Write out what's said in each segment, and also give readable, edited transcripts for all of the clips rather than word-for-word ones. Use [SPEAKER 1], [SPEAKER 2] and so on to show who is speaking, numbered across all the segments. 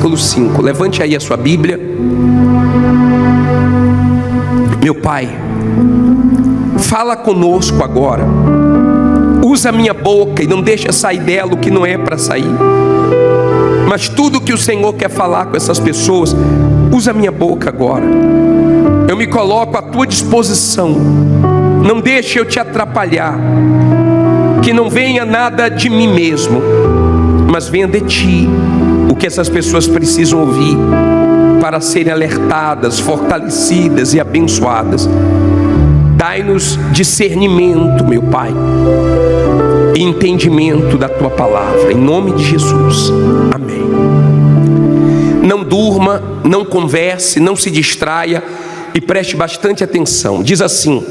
[SPEAKER 1] versículo 5. Levante aí a sua Bíblia. Meu Pai, fala conosco agora. Usa a minha boca e não deixa sair dela o que não é para sair. Mas tudo que o Senhor quer falar com essas pessoas, usa a minha boca agora. Eu me coloco à tua disposição. Não deixe eu te atrapalhar. Que não venha nada de mim mesmo, mas venha de ti o que essas pessoas precisam ouvir para serem alertadas, fortalecidas e abençoadas. Dai-nos discernimento, meu Pai, e entendimento da tua palavra, em nome de Jesus, amém. Não durma, não converse, não se distraia e preste bastante atenção. Diz assim: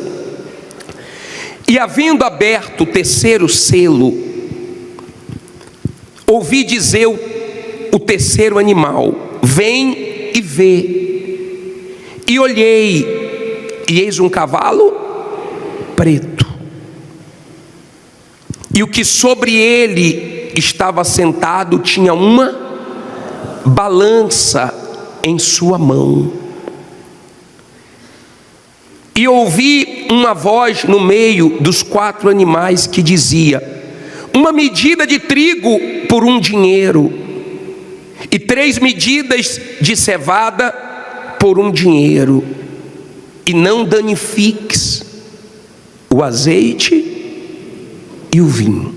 [SPEAKER 1] e havendo aberto o terceiro selo, ouvi dizer o terceiro animal: vem e vê. E olhei, e eis um cavalo preto, e o que sobre ele estava sentado tinha uma balança em sua mão. E ouvi uma voz no meio dos 4 animais que dizia: uma medida de trigo por 1 dinheiro, e 3 medidas de cevada por 1 dinheiro, e não danifiques o azeite e o vinho.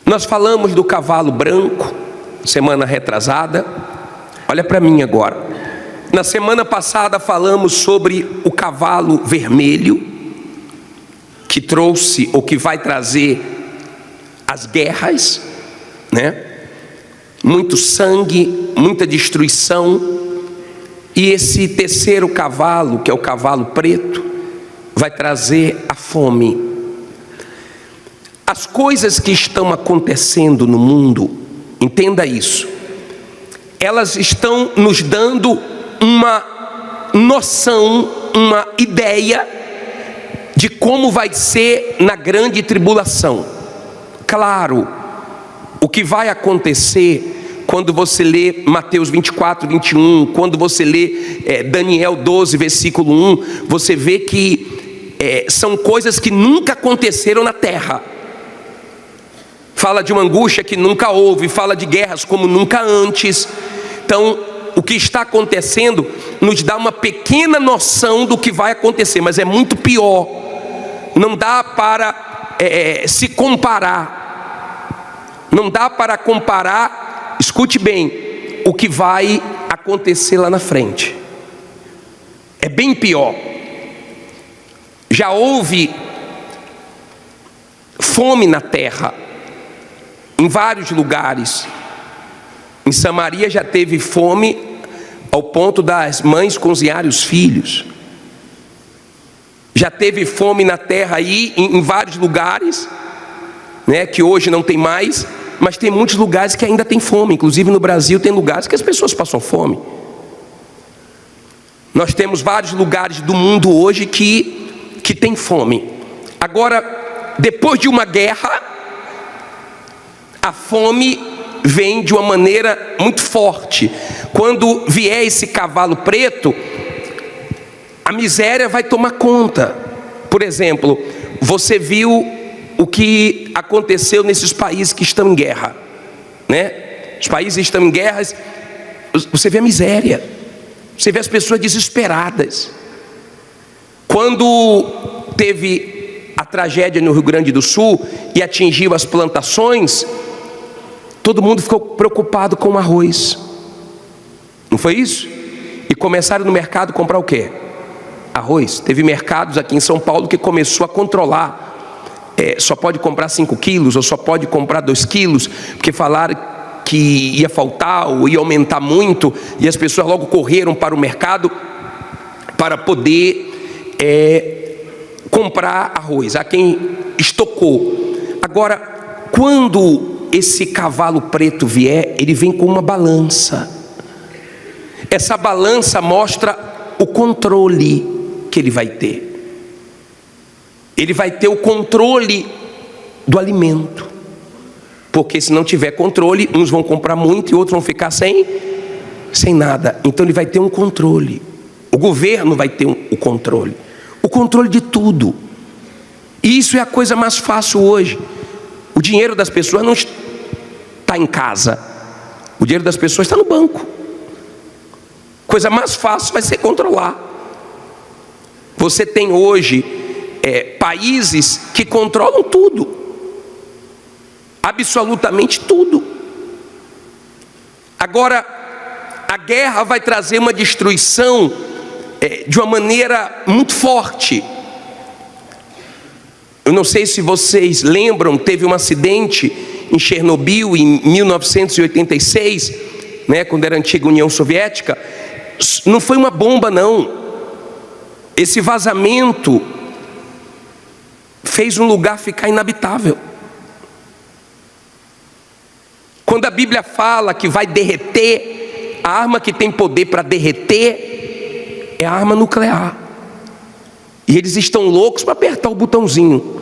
[SPEAKER 1] Nós falamos do cavalo branco semana retrasada. Olha para mim agora. Na semana passada falamos sobre o cavalo vermelho, que trouxe ou que vai trazer as guerras, né? Muito sangue, muita destruição. E esse terceiro cavalo, que é o cavalo preto, vai trazer a fome. As coisas que estão acontecendo no mundo, entenda isso, elas estão nos dando uma noção, uma ideia de como vai ser na grande tribulação. Claro, o que vai acontecer quando você lê Mateus 24, 21, quando você lê Daniel 12, versículo 1, você vê que são coisas que nunca aconteceram na terra. Fala de uma angústia que nunca houve, fala de guerras como nunca antes. Então, o que está acontecendo nos dá uma pequena noção do que vai acontecer, mas é muito pior. Não dá para se comparar. Não dá para comparar, escute bem, o que vai acontecer lá na frente. É bem pior. Já houve fome na terra, em vários lugares. Em Samaria já teve fome ao ponto das mães cozinharem os filhos. Já teve fome na terra aí em vários lugares, né, que hoje não tem mais, mas tem muitos lugares que ainda tem fome. Inclusive no Brasil tem lugares que as pessoas passam fome. Nós temos vários lugares do mundo hoje que tem fome. Agora, depois de uma guerra, a fome vem de uma maneira muito forte. Quando vier esse cavalo preto, a miséria vai tomar conta. Por exemplo, você viu o que aconteceu nesses países que estão em guerra, né? Os países estão em guerras, você vê a miséria, você vê as pessoas desesperadas. Quando teve a tragédia no Rio Grande do Sul e atingiu as plantações, todo mundo ficou preocupado com o arroz. Não foi isso? E começaram no mercado comprar o quê? Arroz. Teve mercados aqui em São Paulo que começou a controlar. Só pode comprar 5 quilos ou só pode comprar 2 quilos, porque falaram que ia faltar ou ia aumentar muito. E as pessoas logo correram para o mercado para poder comprar arroz. Há quem estocou. Agora, quando esse cavalo preto vier, ele vem com uma balança. Essa balança mostra o controle que ele vai ter. Ele vai ter o controle do alimento. Porque se não tiver controle, uns vão comprar muito e outros vão ficar sem nada. Então ele vai ter um controle. O governo vai ter o controle de tudo. E isso é a coisa mais fácil hoje. O dinheiro das pessoas não está em casa. O dinheiro das pessoas está no banco. Coisa mais fácil vai ser controlar. Você tem hoje países que controlam tudo. Absolutamente tudo. Agora, a guerra vai trazer uma destruição de uma maneira muito forte. Eu não sei se vocês lembram, teve um acidente em Chernobyl em 1986, né, quando era a antiga União Soviética. Não foi uma bomba, não. Esse vazamento fez um lugar ficar inabitável. Quando a Bíblia fala que vai derreter, a arma que tem poder para derreter é a arma nuclear. E eles estão loucos para apertar o botãozinho.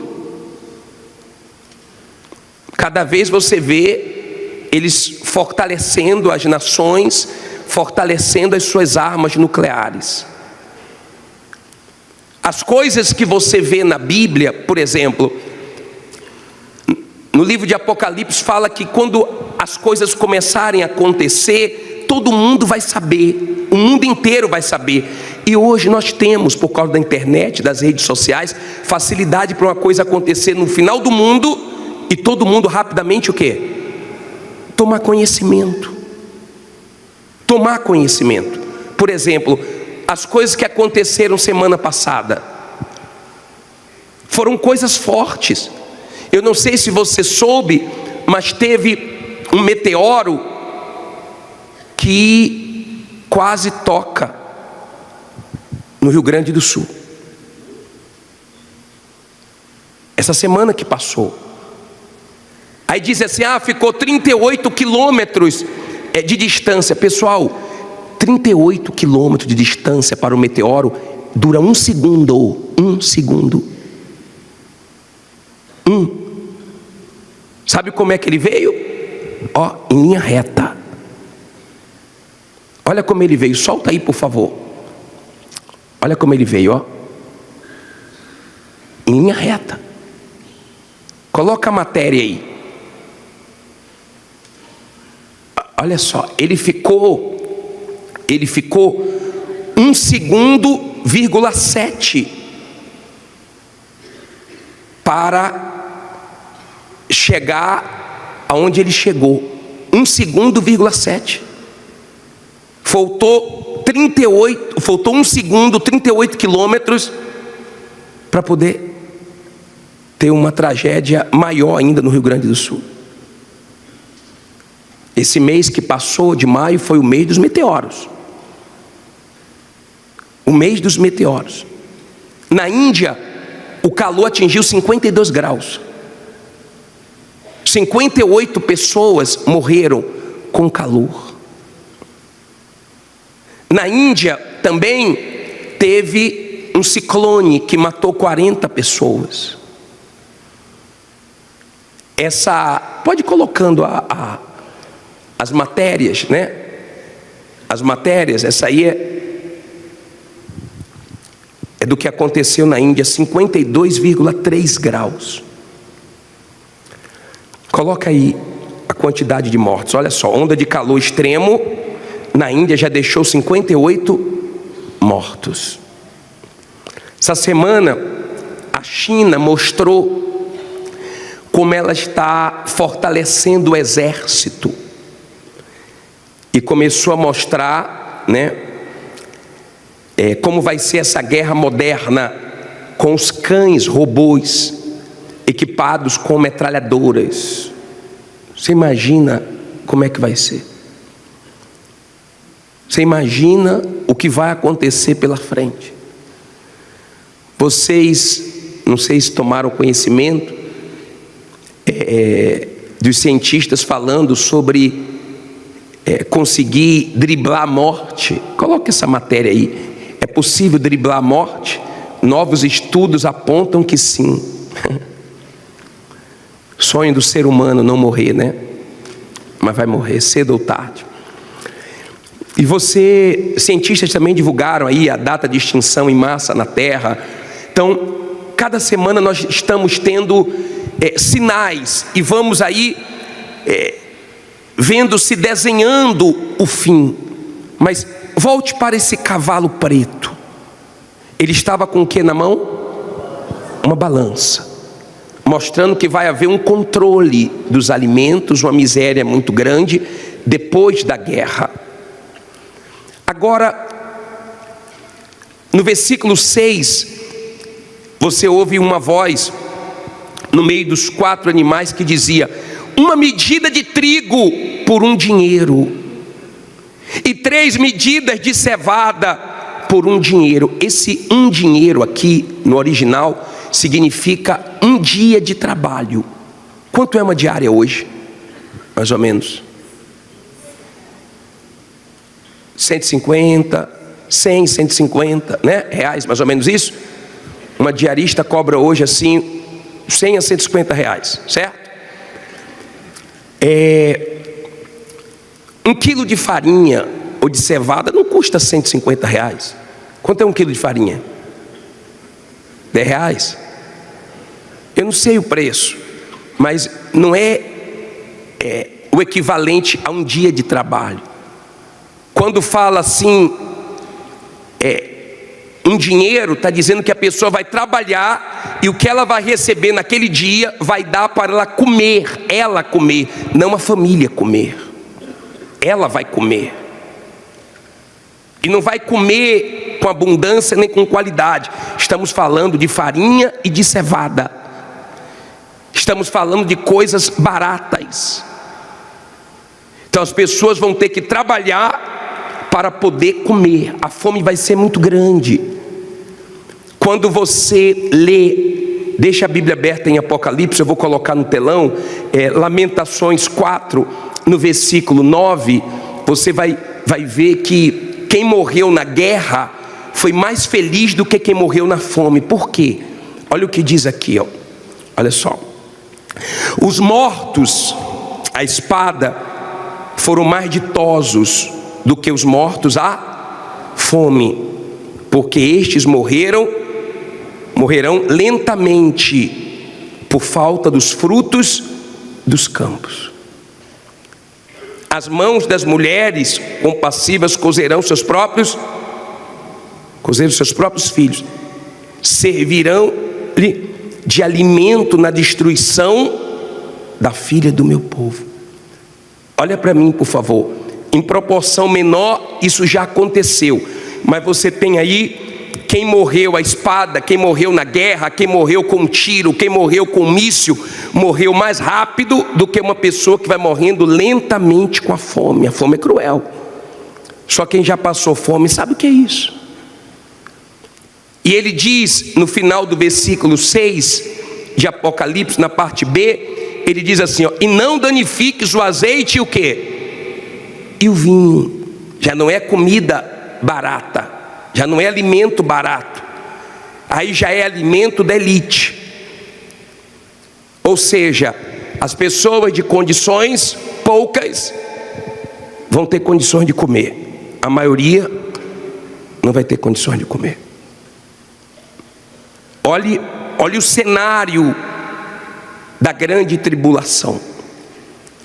[SPEAKER 1] Cada vez você vê eles fortalecendo as nações, fortalecendo as suas armas nucleares. As coisas que você vê na Bíblia, por exemplo, no livro de Apocalipse fala que quando as coisas começarem a acontecer, todo mundo vai saber, o mundo inteiro vai saber. E hoje nós temos, por causa da internet, das redes sociais, facilidade para uma coisa acontecer no final do mundo e todo mundo rapidamente o quê? Tomar conhecimento. Tomar conhecimento. Por exemplo, as coisas que aconteceram semana passada foram coisas fortes. Eu não sei se você soube, mas teve um meteoro que quase toca no Rio Grande do Sul. Essa semana que passou. Aí diz assim, ficou 38 quilômetros de distância. Pessoal, 38 quilômetros de distância para o meteoro dura 1 segundo. 1 segundo. Sabe como é que ele veio? Em linha reta. Olha como ele veio, solta aí por favor. Olha como ele veio, em linha reta. Coloca a matéria aí. Olha só, ele ficou 1 segundo,7 para chegar aonde ele chegou. 1 segundo,7. Faltou 1 segundo, 38 quilômetros para poder ter uma tragédia maior ainda no Rio Grande do Sul. Esse mês que passou de maio foi o mês dos meteoros. O mês dos meteoros. Na Índia, o calor atingiu 52 graus. 58 pessoas morreram com calor. Na Índia também teve um ciclone que matou 40 pessoas. Pode ir colocando as matérias, né? As matérias, essa aí é do que aconteceu na Índia, 52,3 graus. Coloca aí a quantidade de mortos. Olha só, onda de calor extremo na Índia já deixou 58 mortos. Essa semana a China mostrou como ela está fortalecendo o exército e começou a mostrar, né, como vai ser essa guerra moderna com os cães robôs equipados com metralhadoras. Você imagina como é que vai ser? Você imagina o que vai acontecer pela frente? Vocês, não sei se tomaram conhecimento dos cientistas falando sobre conseguir driblar a morte. Coloque essa matéria aí. É possível driblar a morte? Novos estudos apontam que sim. sonho do ser humano não morrer, né? Mas vai morrer cedo ou tarde. E cientistas também divulgaram aí a data de extinção em massa na Terra. Então, cada semana nós estamos tendo sinais e vamos aí vendo-se desenhando o fim. Mas volte para esse cavalo preto. Ele estava com o que na mão? Uma balança, mostrando que vai haver um controle dos alimentos, uma miséria muito grande depois da guerra. Agora, no versículo 6, você ouve uma voz no meio dos 4 animais que dizia: uma medida de trigo por um dinheiro, e 3 medidas de cevada por um dinheiro. Esse um dinheiro aqui, no original, significa um dia de trabalho. Quanto é uma diária hoje? Mais ou menos 150, 100, 150, né? Reais, mais ou menos isso. Uma diarista cobra hoje assim 100 a 150 reais, certo? 1 quilo de farinha ou de cevada não custa 150 reais. Quanto é 1 quilo de farinha? 10 reais? Eu não sei o preço, mas não é o equivalente a um dia de trabalho. Quando fala assim, um dinheiro, está dizendo que a pessoa vai trabalhar e o que ela vai receber naquele dia vai dar para ela comer, não a família comer. Ela vai comer. E não vai comer com abundância nem com qualidade. Estamos falando de farinha e de cevada. Estamos falando de coisas baratas. Então as pessoas vão ter que trabalhar para poder comer. A fome vai ser muito grande. Quando você lê, deixa a Bíblia aberta em Apocalipse, eu vou colocar no telão, Lamentações 4, no versículo 9, você vai ver que quem morreu na guerra foi mais feliz do que quem morreu na fome. Por quê? Olha o que diz aqui, ó. Olha só. Os mortos à espada foram mais ditosos do que os mortos à fome, porque estes morrerão lentamente por falta dos frutos dos campos. As mãos das mulheres compassivas cozerão seus próprios filhos, servirão-lhe de alimento na destruição da filha do meu povo. Olha para mim, por favor. Em proporção menor, isso já aconteceu, mas você tem aí quem morreu à espada, quem morreu na guerra, quem morreu com um tiro, quem morreu com um míssil, morreu mais rápido do que uma pessoa que vai morrendo lentamente com a fome. A fome é cruel. Só quem já passou fome sabe o que é isso. E ele diz no final do versículo 6 de Apocalipse, na parte B, ele diz assim, ó: e não danifiques o azeite e o quê? E o vinho. Já não é comida barata, já não é alimento barato, aí já é alimento da elite. Ou seja, as pessoas de condições poucas vão ter condições de comer, a maioria não vai ter condições de comer. Olhe o cenário da grande tribulação,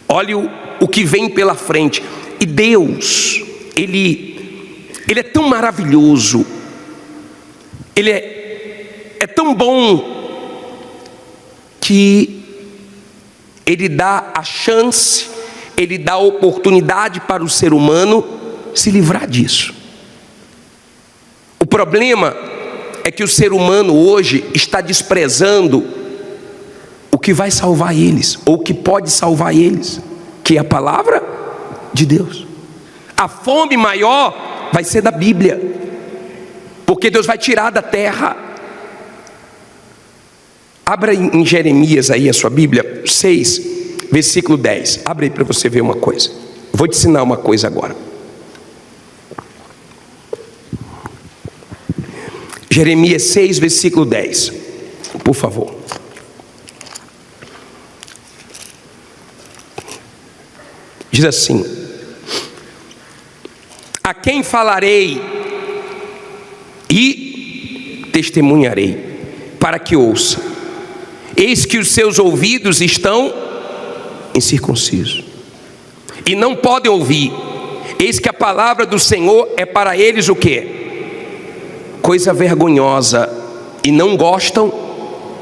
[SPEAKER 1] olhe o que vem pela frente. E Deus, Ele é tão maravilhoso, Ele é tão bom, que Ele dá a chance, Ele dá a oportunidade para o ser humano se livrar disso. O problema é que o ser humano hoje está desprezando o que vai salvar eles, ou o que pode salvar eles, que é a palavra de Deus. A fome maior vai ser da Bíblia, porque Deus vai tirar da terra. Abra em Jeremias aí a sua Bíblia, 6, versículo 10. Abre aí para você ver uma coisa. Vou te ensinar uma coisa agora. Jeremias 6, versículo 10. Por favor. Diz assim: a quem falarei e testemunharei, para que ouça. Eis que os seus ouvidos estão incircuncisos, e não podem ouvir. Eis que a palavra do Senhor é para eles o quê? Coisa vergonhosa, e não gostam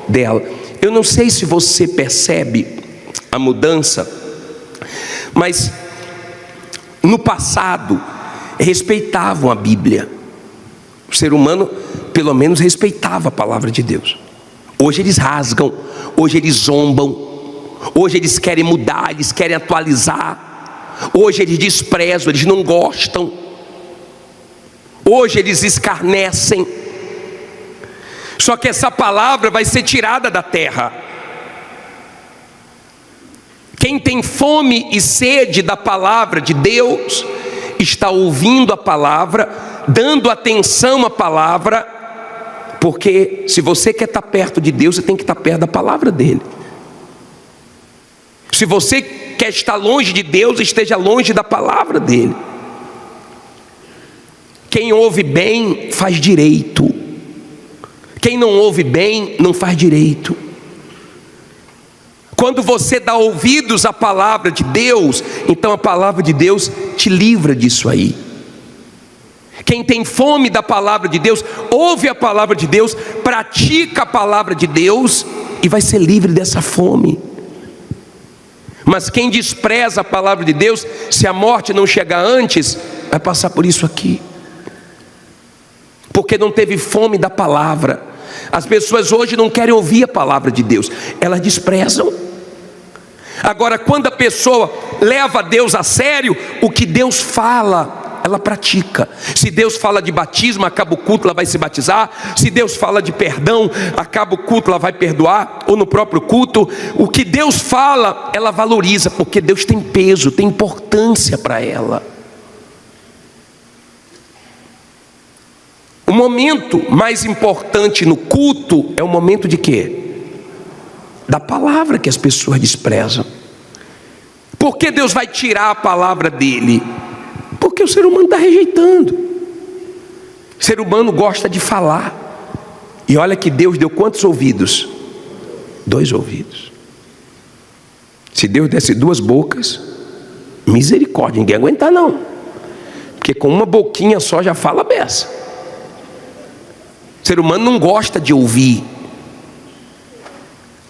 [SPEAKER 1] dela. Eu não sei se você percebe a mudança, mas no passado respeitavam a Bíblia. O ser humano pelo menos respeitava a palavra de Deus. Hoje eles rasgam, hoje eles zombam, hoje eles querem mudar, eles querem atualizar, hoje eles desprezam, eles não gostam, hoje eles escarnecem. Só que essa palavra vai ser tirada da terra. Quem tem fome e sede da palavra de Deus, está ouvindo a palavra, dando atenção à palavra, porque se você quer estar perto de Deus, você tem que estar perto da palavra dele. Se você quer estar longe de Deus, esteja longe da palavra dele. Quem ouve bem faz direito, quem não ouve bem não faz direito. Quando você dá ouvidos à palavra de Deus, então a palavra de Deus te livra disso aí. Quem tem fome da palavra de Deus, ouve a palavra de Deus, pratica a palavra de Deus e vai ser livre dessa fome. Mas quem despreza a palavra de Deus, se a morte não chegar antes, vai passar por isso aqui, porque não teve fome da palavra. As pessoas hoje não querem ouvir a palavra de Deus, elas desprezam. Agora, quando a pessoa leva Deus a sério, o que Deus fala, ela pratica. Se Deus fala de batismo, acaba o culto, ela vai se batizar. Se Deus fala de perdão, acaba o culto, ela vai perdoar, ou no próprio culto. O que Deus fala, ela valoriza, porque Deus tem peso, tem importância para ela. O momento mais importante no culto é o momento de quê? Da palavra, que as pessoas desprezam. Por que Deus vai tirar a palavra dele? Porque o ser humano está rejeitando. O ser humano gosta de falar. E olha que Deus deu quantos ouvidos? 2 ouvidos. Se Deus desse 2 bocas, misericórdia, ninguém aguentar não, porque com uma boquinha só já fala a beça. O ser humano não gosta de ouvir,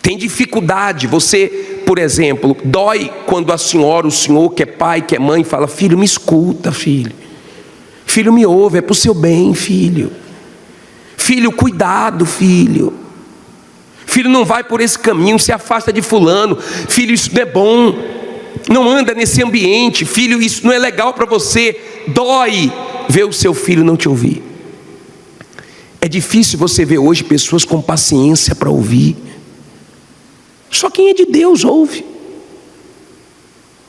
[SPEAKER 1] tem dificuldade. Você, por exemplo, dói quando a senhora, o senhor que é pai, que é mãe, fala: filho, me escuta, filho. Filho, me ouve, é para o seu bem, filho. Filho, cuidado, filho. Filho, não vai por esse caminho, se afasta de fulano. Filho, isso não é bom, não anda nesse ambiente. Filho, isso não é legal para você. Dói ver o seu filho não te ouvir. É difícil você ver hoje pessoas com paciência para ouvir. Só quem é de Deus ouve.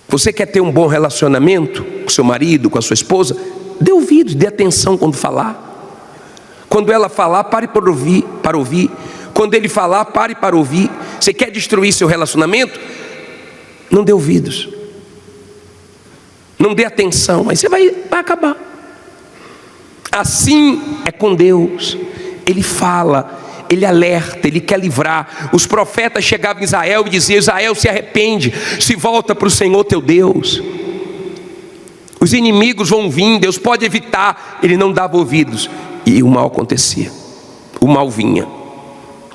[SPEAKER 1] Você quer ter um bom relacionamento com seu marido, com a sua esposa? Dê ouvidos, dê atenção quando falar. Quando ela falar, pare para ouvir. Quando ele falar, pare para ouvir. Você quer destruir seu relacionamento? Não dê ouvidos, não dê atenção, mas você vai acabar. Assim é com Deus. Ele fala, Ele alerta, Ele quer livrar. Os profetas chegavam em Israel e diziam: Israel, se arrepende, se volta para o Senhor teu Deus. Os inimigos vão vir, Deus pode evitar. Ele não dava ouvidos, e o mal acontecia, o mal vinha,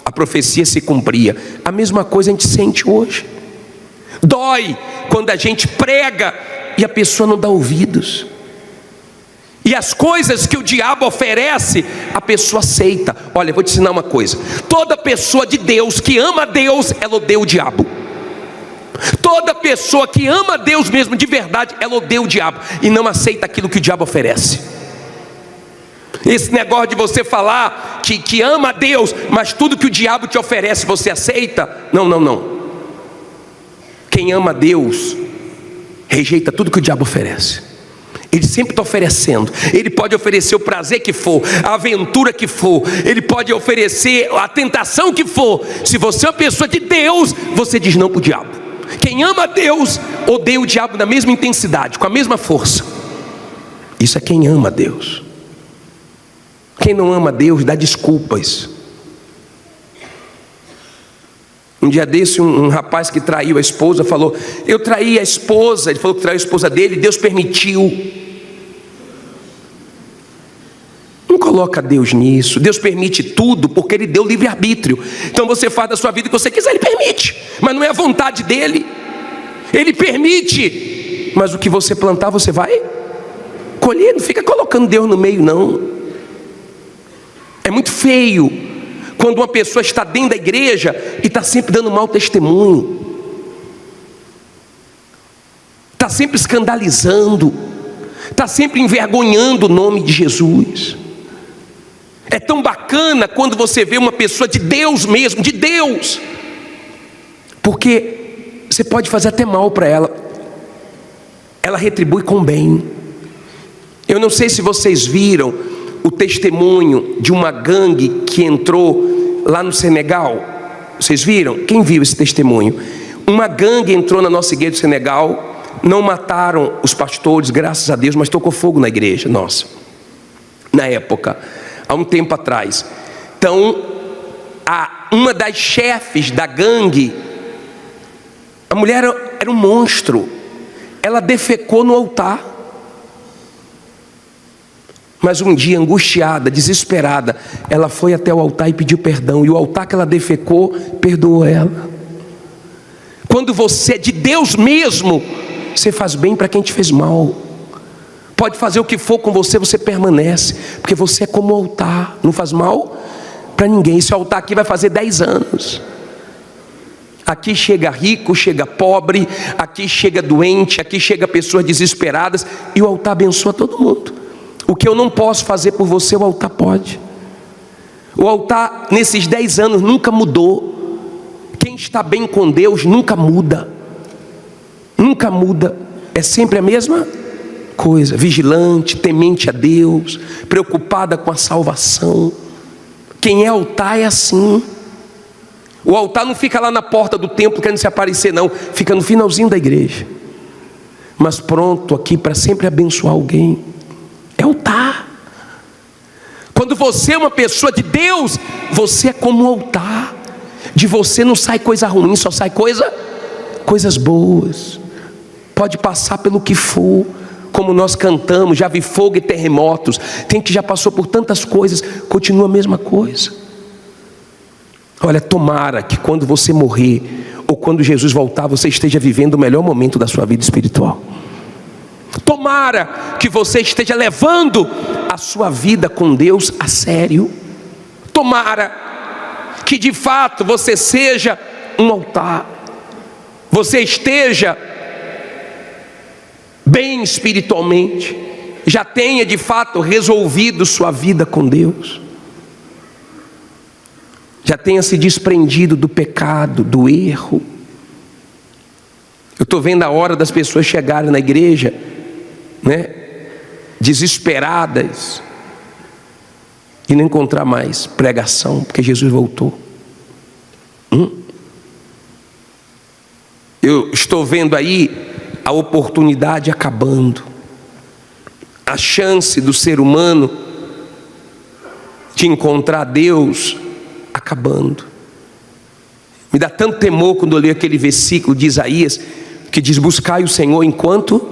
[SPEAKER 1] a profecia se cumpria. A mesma coisa a gente sente hoje. Dói quando a gente prega e a pessoa não dá ouvidos. E as coisas que o diabo oferece, a pessoa aceita. Olha, eu vou te ensinar uma coisa: toda pessoa de Deus que ama a Deus, ela odeia o diabo. Toda pessoa que ama a Deus mesmo de verdade, ela odeia o diabo e não aceita aquilo que o diabo oferece. Esse negócio de você falar que ama a Deus, mas tudo que o diabo te oferece você aceita? Não. Quem ama a Deus rejeita tudo que o diabo oferece. Ele sempre está oferecendo. Ele pode oferecer o prazer que for, a aventura que for, ele pode oferecer a tentação que for. Se você é uma pessoa de Deus, você diz não para o diabo. Quem ama a Deus odeia o diabo na mesma intensidade, com a mesma força. Isso é quem ama Deus. Quem não ama Deus dá desculpas. Um dia desse, um rapaz que traiu a esposa falou: eu traí a esposa. Ele falou que traiu a esposa dele, Deus permitiu. Não coloca Deus nisso. Deus permite tudo porque Ele deu livre-arbítrio. Então você faz da sua vida o que você quiser, Ele permite, mas não é a vontade dEle. Ele permite, mas o que você plantar você vai colher. Não fica colocando Deus no meio, não. É muito feio quando uma pessoa está dentro da igreja e está sempre dando mau testemunho, está sempre escandalizando, está sempre envergonhando o nome de Jesus. É tão bacana quando você vê uma pessoa de Deus mesmo, de Deus, porque você pode fazer até mal para ela, ela retribui com bem. Eu não sei se vocês viram o testemunho de uma gangue que entrou lá no Senegal. Vocês viram? Quem viu esse testemunho? Uma gangue entrou na nossa igreja do Senegal, não mataram os pastores, graças a Deus, mas tocou fogo na igreja nossa, na época, há um tempo atrás. Então, uma das chefes da gangue, a mulher era um monstro, ela defecou no altar. Mas um dia, angustiada, desesperada, ela foi até o altar e pediu perdão. E o altar que ela defecou, perdoou ela. Quando você é de Deus mesmo, você faz bem para quem te fez mal. Pode fazer o que for com você, você permanece. Porque você é como o altar, não faz mal para ninguém. Esse altar aqui vai fazer 10 anos. Aqui chega rico, chega pobre, aqui chega doente, aqui chega pessoas desesperadas. E o altar abençoa todo mundo. O que eu não posso fazer por você, o altar pode. O altar, nesses 10 anos, nunca mudou. Quem está bem com Deus nunca muda. Nunca muda. É sempre a mesma coisa. Vigilante, temente a Deus, preocupada com a salvação. Quem é altar é assim. O altar não fica lá na porta do templo querendo se aparecer, não. Fica no finalzinho da igreja, mas pronto aqui para sempre abençoar alguém. É altar. Quando você é uma pessoa de Deus, você é como um altar. De você não sai coisa ruim, só sai coisas boas. Pode passar pelo que for, como nós cantamos, já vi fogo e terremotos. Tem que já passou por tantas coisas, continua a mesma coisa. Olha, tomara que quando você morrer, ou quando Jesus voltar, você esteja vivendo o melhor momento da sua vida espiritual. Tomara que você esteja levando a sua vida com Deus a sério. Tomara que de fato você seja um altar. Você esteja bem espiritualmente. Já tenha de fato resolvido sua vida com Deus. Já tenha se desprendido do pecado, do erro. Eu estou vendo a hora das pessoas chegarem na igreja, desesperadas, e não encontrar mais pregação, porque Jesus voltou. Eu estou vendo aí a oportunidade acabando, a chance do ser humano de encontrar Deus acabando. Me dá tanto temor quando eu leio aquele versículo de Isaías que diz: buscai o Senhor enquanto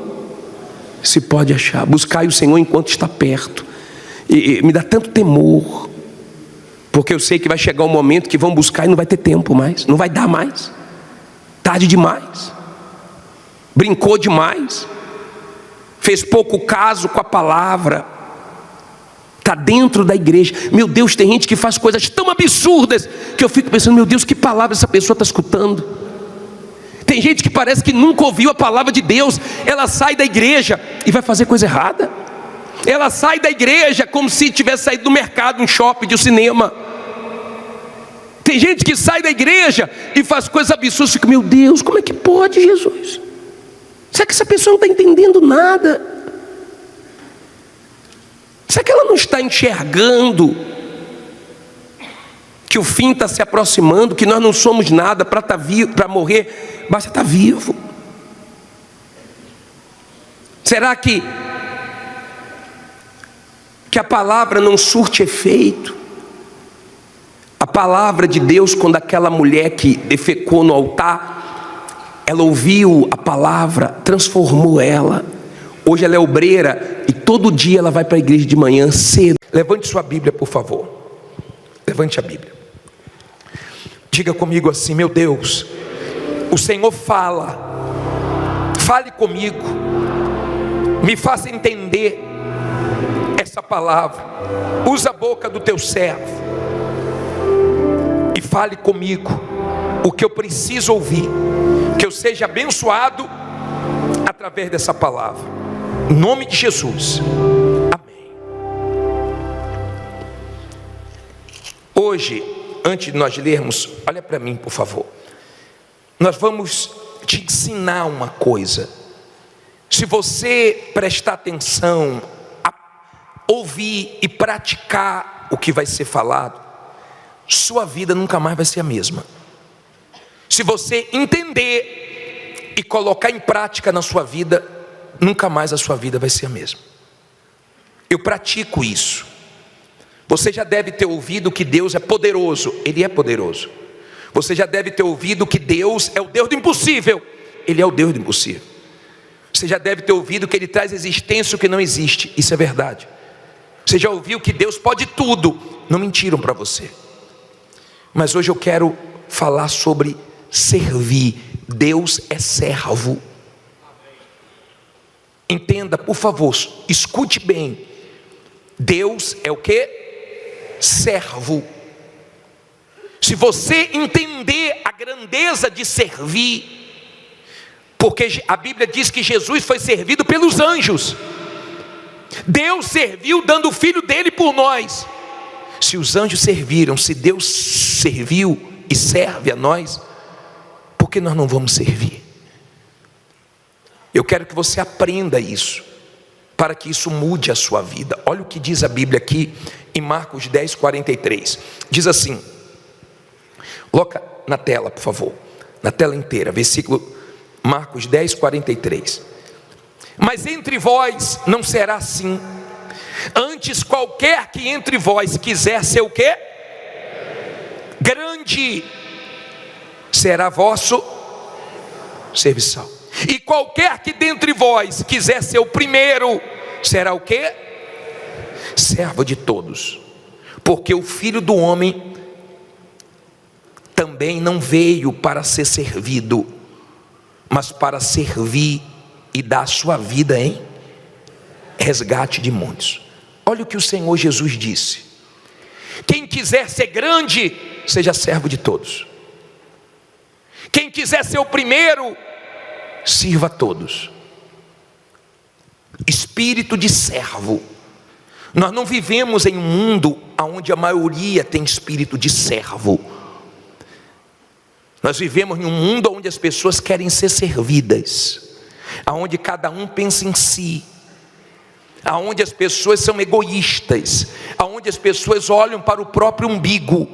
[SPEAKER 1] se pode achar, buscai o Senhor enquanto está perto. E me dá tanto temor, porque eu sei que vai chegar um momento que vão buscar e não vai ter tempo mais, não vai dar mais, tarde demais, brincou demais, fez pouco caso com a palavra, está dentro da igreja. Meu Deus, tem gente que faz coisas tão absurdas que eu fico pensando: meu Deus, que palavra essa pessoa está escutando? Tem gente que parece que nunca ouviu a palavra de Deus. Ela sai da igreja e vai fazer coisa errada. Ela sai da igreja como se tivesse saído do mercado, um shopping, de um cinema. Tem gente que sai da igreja e faz coisas absurdas. Fica: meu Deus, como é que pode, Jesus? Será que essa pessoa não está entendendo nada? Será que ela não está enxergando que o fim está se aproximando, que nós não somos nada para estar vivo, para morrer, basta estar vivo? Será que a palavra não surte efeito? A palavra de Deus, quando aquela mulher que defecou no altar, ela ouviu a palavra, transformou ela. Hoje ela é obreira e todo dia ela vai para a igreja de manhã cedo. Levante sua Bíblia, por favor. Levante a Bíblia. Diga comigo assim: meu Deus, o Senhor fala. Fale comigo. Me faça entender essa palavra. Usa a boca do teu servo e fale comigo o que eu preciso ouvir, que eu seja abençoado através dessa palavra, em nome de Jesus, amém. Hoje, antes de nós lermos, olha para mim, por favor. Nós vamos te ensinar uma coisa. Se você prestar atenção, ouvir e praticar o que vai ser falado, sua vida nunca mais vai ser a mesma. Se você entender e colocar em prática na sua vida, nunca mais a sua vida vai ser a mesma. Eu pratico isso. Você já deve ter ouvido que Deus é poderoso. Ele é poderoso. Você já deve ter ouvido que Deus é o Deus do impossível. Ele é o Deus do impossível. Você já deve ter ouvido que Ele traz existência o que não existe. Isso é verdade. Você já ouviu que Deus pode tudo. Não mentiram para você. Mas hoje eu quero falar sobre servir. Deus é servo. Entenda, por favor, escute bem. Deus é o que? Servo. Se você entender a grandeza de servir, porque a Bíblia diz que Jesus foi servido pelos anjos. Deus serviu dando o Filho dele por nós. Se os anjos serviram, se Deus serviu e serve a nós, por que nós não vamos servir? Eu quero que você aprenda isso, para que isso mude a sua vida. Olha o que diz a Bíblia aqui em Marcos 10, 43. Diz assim, coloca na tela, por favor, na tela inteira, versículo Marcos 10, 43. Mas entre vós não será assim. Antes, qualquer que entre vós quiser ser o quê? Grande, será vosso serviçal. E qualquer que dentre vós quiser ser o primeiro, será o quê? Servo de todos. Porque o Filho do Homem também não veio para ser servido, mas para servir e dar a sua vida em resgate de muitos. Olha o que o Senhor Jesus disse: quem quiser ser grande, seja servo de todos. Quem quiser ser o primeiro, sirva a todos. Espírito de servo. Nós não vivemos em um mundo onde a maioria tem espírito de servo. Nós vivemos em um mundo onde as pessoas querem ser servidas, onde cada um pensa em si, onde as pessoas são egoístas, onde as pessoas olham para o próprio umbigo.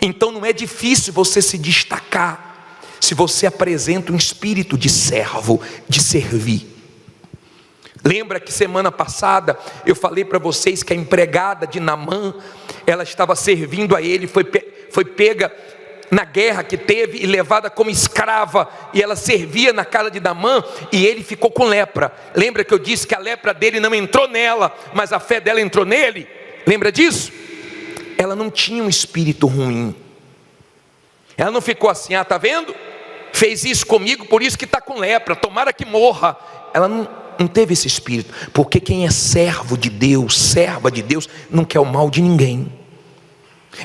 [SPEAKER 1] Então não é difícil você se destacar, se você apresenta um espírito de servo, de servir. Lembra que semana passada eu falei para vocês que a empregada de Naamã, ela estava servindo a ele, foi pega na guerra que teve e levada como escrava, e ela servia na casa de Naamã, e ele ficou com lepra. Lembra que eu disse que a lepra dele não entrou nela, mas a fé dela entrou nele? Lembra disso? Ela não tinha um espírito ruim. Ela não ficou assim, tá vendo? Fez isso comigo, por isso que está com lepra, tomara que morra. Ela não teve esse espírito, porque quem é servo de Deus, serva de Deus, não quer o mal de ninguém.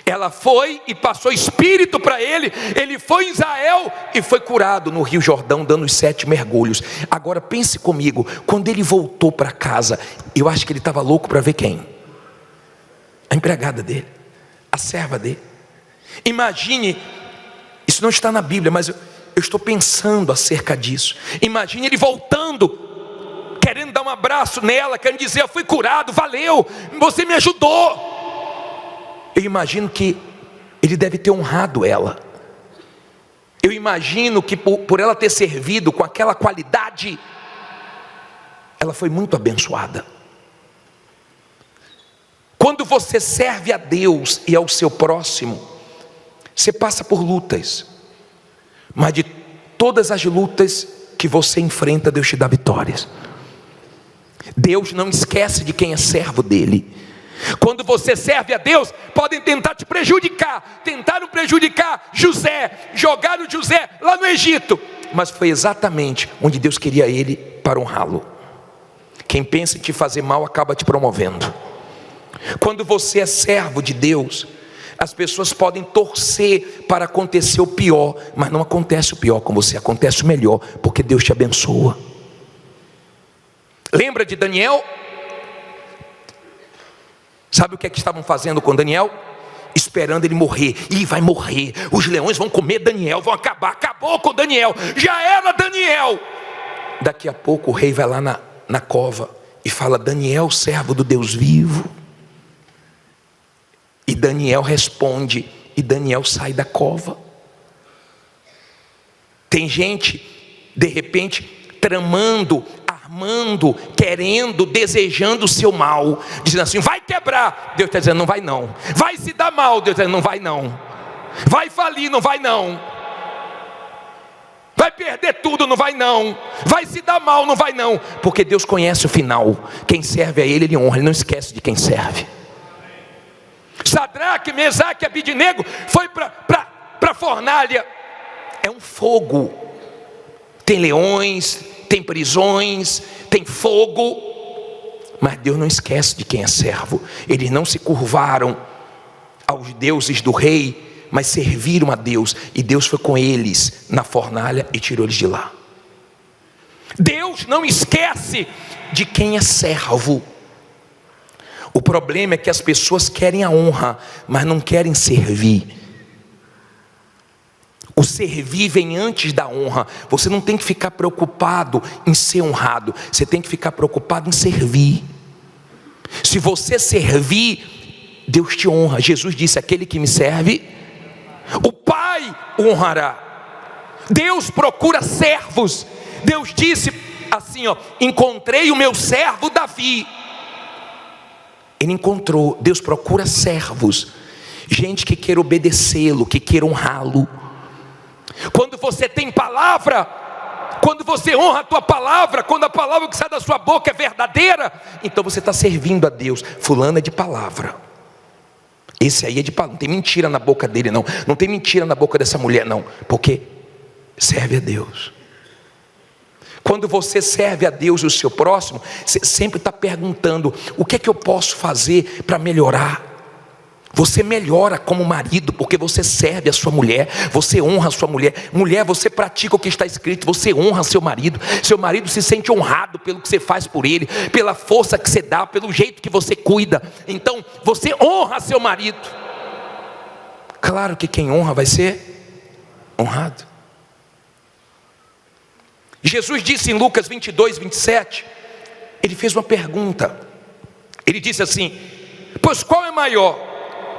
[SPEAKER 1] Ela foi e passou espírito para ele. Ele foi em Israel e foi curado no Rio Jordão, dando os 7 mergulhos. Agora pense comigo, quando ele voltou para casa, eu acho que ele estava louco para ver quem? A empregada dele, a serva dele. Imagine, isso não está na Bíblia, mas eu estou pensando acerca disso. Imagine ele voltando, querendo dar um abraço nela, querendo dizer: eu fui curado, valeu, você me ajudou. Eu imagino que ele deve ter honrado ela. Eu imagino que por ela ter servido com aquela qualidade, ela foi muito abençoada. Quando você serve a Deus e ao seu próximo, você passa por lutas, mas de todas as lutas que você enfrenta, Deus te dá vitórias. Deus não esquece de quem é servo dele. Quando você serve a Deus, podem tentar te prejudicar. Tentaram prejudicar José, jogaram José lá no Egito, mas foi exatamente onde Deus queria ele para honrá-lo. Quem pensa em te fazer mal acaba te promovendo. Quando você é servo de Deus, as pessoas podem torcer para acontecer o pior, mas não acontece o pior com você, acontece o melhor, porque Deus te abençoa. Lembra de Daniel? Sabe o que é que estavam fazendo com Daniel? Esperando ele morrer. Ih, vai morrer, os leões vão comer Daniel, vão acabar, acabou com Daniel, já era Daniel. Daqui a pouco o rei vai lá na cova e fala: Daniel, servo do Deus vivo. E Daniel responde, e Daniel sai da cova. Tem gente, de repente, tramando, armando, querendo, desejando o seu mal, dizendo assim: vai quebrar. Deus está dizendo: não vai não. Vai se dar mal. Deus está dizendo: não vai não. Vai falir. Não vai não. Vai perder tudo. Não vai não. Vai se dar mal. Não vai não. Porque Deus conhece o final. Quem serve a Ele, Ele honra. Ele não esquece de quem serve. Sadraque, Mesaque e Abidnego foi para a fornalha. É um fogo. Tem leões, tem prisões, tem fogo. Mas Deus não esquece de quem é servo. Eles não se curvaram aos deuses do rei, mas serviram a Deus. E Deus foi com eles na fornalha e tirou eles de lá. Deus não esquece de quem é servo. O problema é que as pessoas querem a honra, mas não querem servir. O servir vem antes da honra. Você não tem que ficar preocupado em ser honrado, você tem que ficar preocupado em servir. Se você servir, Deus te honra. Jesus disse: aquele que me serve, o Pai o honrará. Deus procura servos. Deus disse assim, encontrei o meu servo Davi. Ele encontrou. Deus procura servos, gente que queira obedecê-lo, que queira honrá-lo. Quando você tem palavra, quando você honra a tua palavra, quando a palavra que sai da sua boca é verdadeira, então você está servindo a Deus. Fulano é de palavra, esse aí é de palavra. Não tem mentira na boca dele não. Não tem mentira na boca dessa mulher não, porque serve a Deus. Quando você serve a Deus e o seu próximo, você sempre está perguntando: o que é que eu posso fazer para melhorar? Você melhora como marido, porque você serve a sua mulher, você honra a sua mulher. Mulher, você pratica o que está escrito, você honra seu marido. Seu marido se sente honrado pelo que você faz por ele, pela força que você dá, pelo jeito que você cuida. Então, você honra seu marido. Claro que quem honra vai ser honrado. Jesus disse em Lucas 22, 27, ele fez uma pergunta. Ele disse assim: pois qual é maior,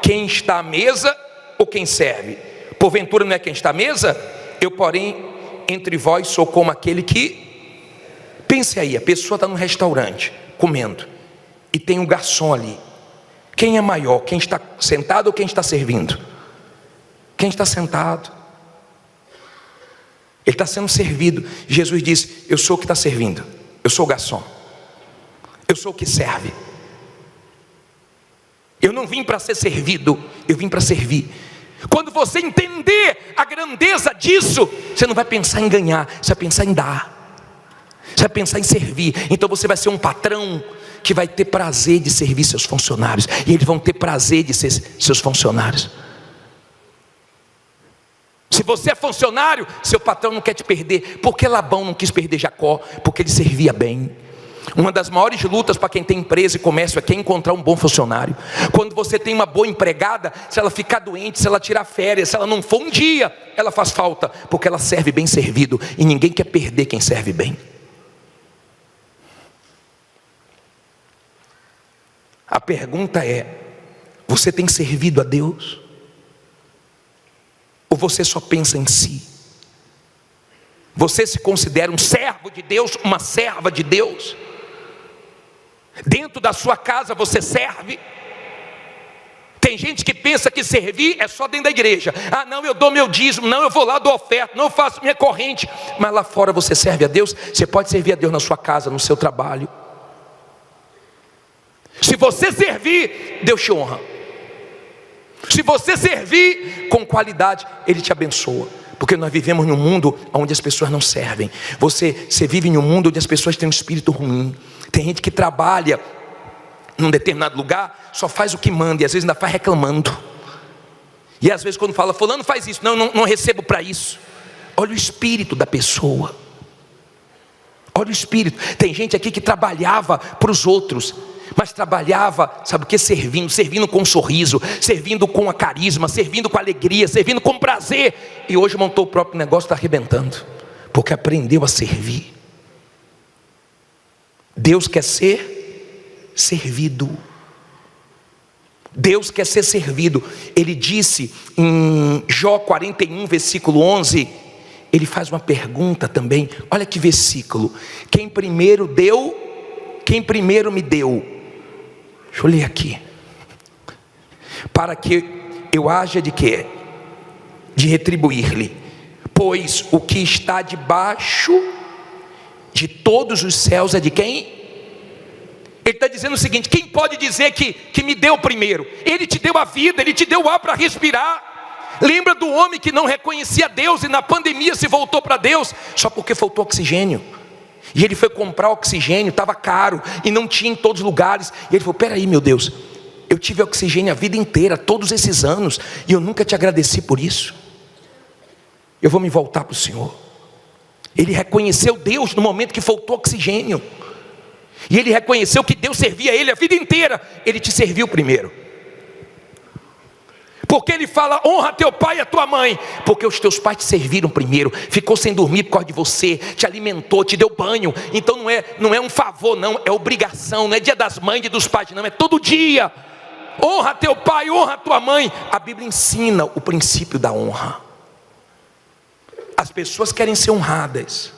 [SPEAKER 1] quem está à mesa ou quem serve? Porventura não é quem está à mesa? Eu, porém, entre vós sou como aquele que... Pense aí, a pessoa está num restaurante comendo e tem um garçom ali. Quem é maior, quem está sentado ou quem está servindo? Quem está sentado. Ele está sendo servido. Jesus disse: eu sou o que está servindo, eu sou o garçom, eu sou o que serve. Eu não vim para ser servido, eu vim para servir. Quando você entender a grandeza disso, você não vai pensar em ganhar, você vai pensar em dar, você vai pensar em servir. Então você vai ser um patrão que vai ter prazer de servir seus funcionários, e eles vão ter prazer de ser seus funcionários. Se você é funcionário, seu patrão não quer te perder. Por que Labão não quis perder Jacó? Porque ele servia bem. Uma das maiores lutas para quem tem empresa e comércio é encontrar um bom funcionário. Quando você tem uma boa empregada, se ela ficar doente, se ela tirar férias, se ela não for um dia, ela faz falta, porque ela serve bem servido. E ninguém quer perder quem serve bem. A pergunta é: você tem servido a Deus? Ou você só pensa em si? Você se considera um servo de Deus, uma serva de Deus? Dentro da sua casa você serve. Tem gente que pensa que servir é só dentro da igreja. Ah, não, eu dou meu dízimo, não, eu vou lá, dou oferta, não, eu faço minha corrente. Mas lá fora você serve a Deus. Você pode servir a Deus na sua casa, no seu trabalho. Se você servir, Deus te honra. Se você servir com qualidade, Ele te abençoa. Porque nós vivemos num mundo onde as pessoas não servem. Você vive em um mundo onde as pessoas têm um espírito ruim. Tem gente que trabalha num determinado lugar, só faz o que manda, e às vezes ainda faz reclamando. E às vezes quando fala, fulano faz isso, não recebo para isso. Olha o espírito da pessoa. Olha o espírito. Tem gente aqui que trabalhava para os outros, mas trabalhava, sabe o que? Servindo com um sorriso, servindo com a carisma, servindo com alegria, servindo com prazer. E hoje montou o próprio negócio, está arrebentando, porque aprendeu a servir. Deus quer ser servido. Deus quer ser servido. Ele disse em Jó 41, versículo 11, ele faz uma pergunta também. Olha que versículo: quem primeiro deu, quem primeiro me deu? Deixa eu ler aqui. Para que eu haja de quê? De retribuir-lhe. Pois o que está debaixo de todos os céus é de quem? Ele está dizendo o seguinte: quem pode dizer que me deu primeiro? Ele te deu a vida, Ele te deu ar para respirar. Lembra do homem que não reconhecia Deus e na pandemia se voltou para Deus só porque faltou oxigênio. E ele foi comprar oxigênio, estava caro e não tinha em todos os lugares. E ele falou: peraí, meu Deus, eu tive oxigênio a vida inteira, todos esses anos, e eu nunca te agradeci por isso. Eu vou me voltar para o Senhor. Ele reconheceu Deus no momento que faltou oxigênio. E ele reconheceu que Deus servia a ele a vida inteira. Ele te serviu primeiro. Porque ele fala: honra teu pai e a tua mãe. Porque os teus pais te serviram primeiro. Ficou sem dormir por causa de você, te alimentou, te deu banho. Então não é um favor, não, é obrigação. Não é dia das mães, dia dos pais, não, é todo dia. Honra teu pai, honra tua mãe. A Bíblia ensina o princípio da honra. As pessoas querem ser honradas.